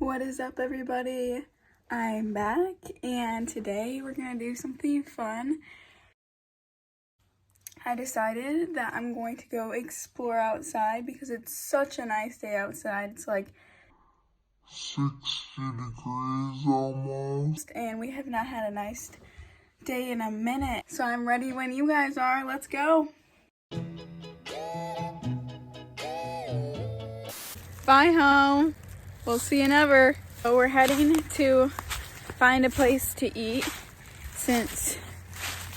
What is up, everybody? I'm back, and today we're gonna do something fun. I decided that I'm going to go explore outside because it's such a nice day outside. It's like 60 degrees almost. And we have not had a nice day in a minute. So I'm ready when you guys are. Let's go. Bye, home. We'll see you never. So we're heading to find a place to eat since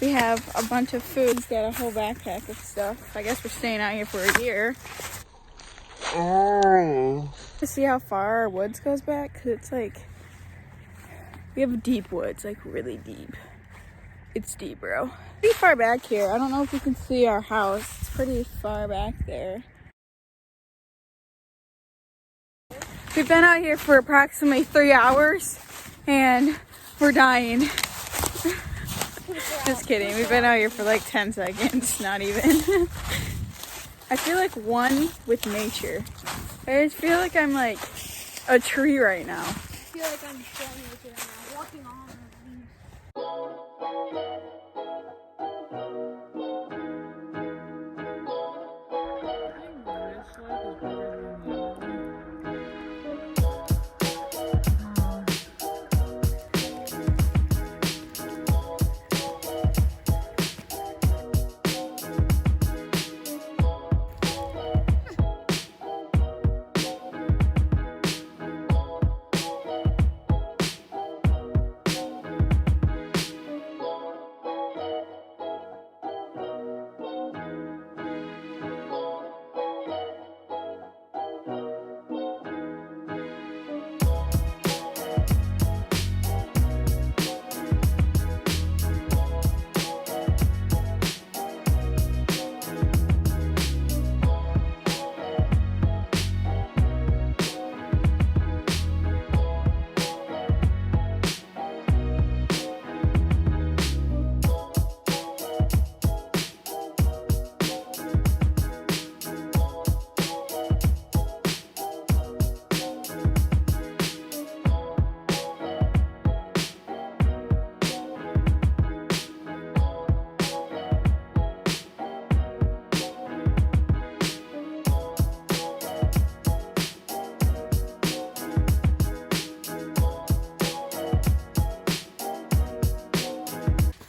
we have a bunch of food. He's got a whole backpack of stuff. I guess we're staying out here for a year. Oh. To see how far our woods goes back, because it's like, we have deep woods, like really deep. It's deep, bro. Pretty far back here. I don't know if you can see our house. It's pretty far back there. We've been out here for approximately 3 hours and we're dying. Just kidding. We've been out here for like 10 seconds, not even. I feel like one with nature. I just feel like I'm like a tree right now. I feel like I'm showing with it right now, walking on the leaves.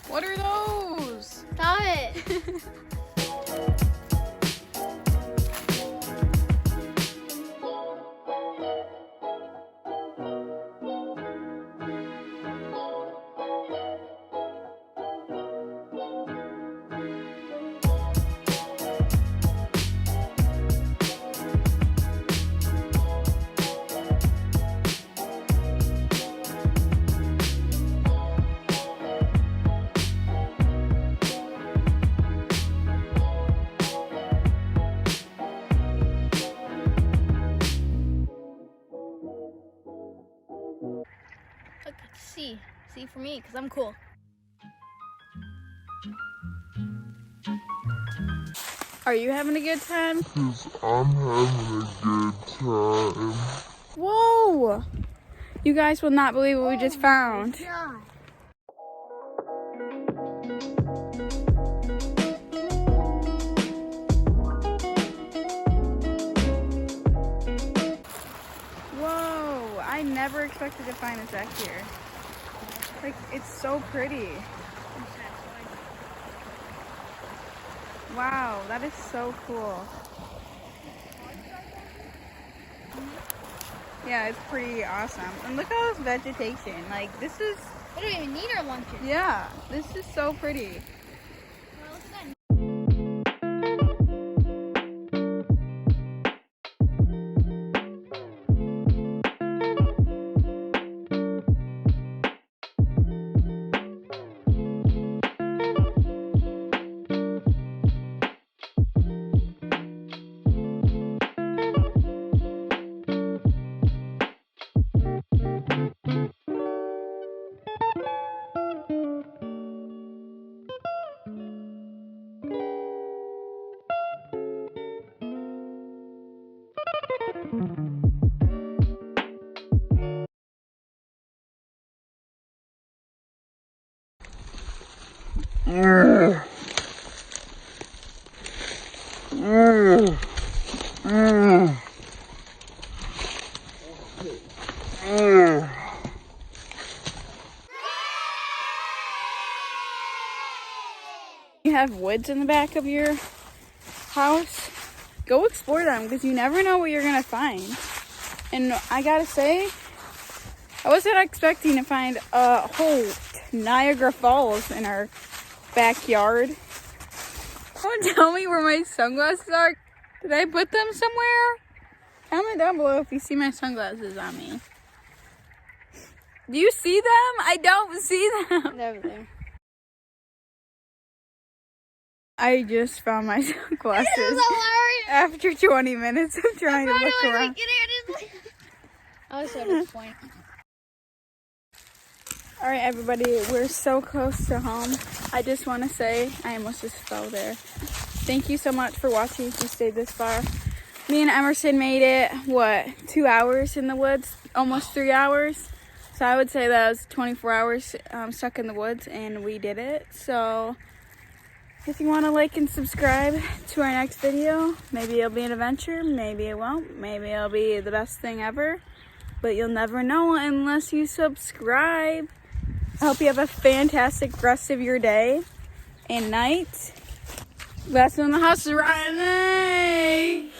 What are those? Stop it! Look, see for me, because I'm cool. Are you having a good time? 'Cause I'm having a good time. Whoa! You guys will not believe what we just found. God. Whoa! I never expected to find this back here. Like, it's so pretty. Wow, that is so cool. Yeah, it's pretty awesome. And look at all this vegetation. Like, this is, We don't even need our lunches. yeah, this is so pretty. Well, look at that. You have woods in the back of your house, go explore them because you never know what you're gonna find. And I gotta say, I wasn't expecting to find a whole Niagara Falls in our backyard. Someone tell me where my sunglasses are. Did I put them somewhere? Comment down below if you see my sunglasses on me. Do you see them? I don't see them. They're over there. I just found my sunglasses This is hilarious. after 20 minutes of trying to look around. I was so disappointed. All right, everybody, we're so close to home. I just want to say, I almost just fell there. Thank you so much for watching if you stayed this far. Me and Emerson made it, 2 hours in the woods? Almost 3 hours. So I would say that was 24 hours stuck in the woods, and we did it. So if you want to like and subscribe to our next video, maybe it'll be an adventure, maybe it won't, maybe it'll be the best thing ever, but you'll never know unless you subscribe. I hope you have a fantastic rest of your day and night. That's when the house is running.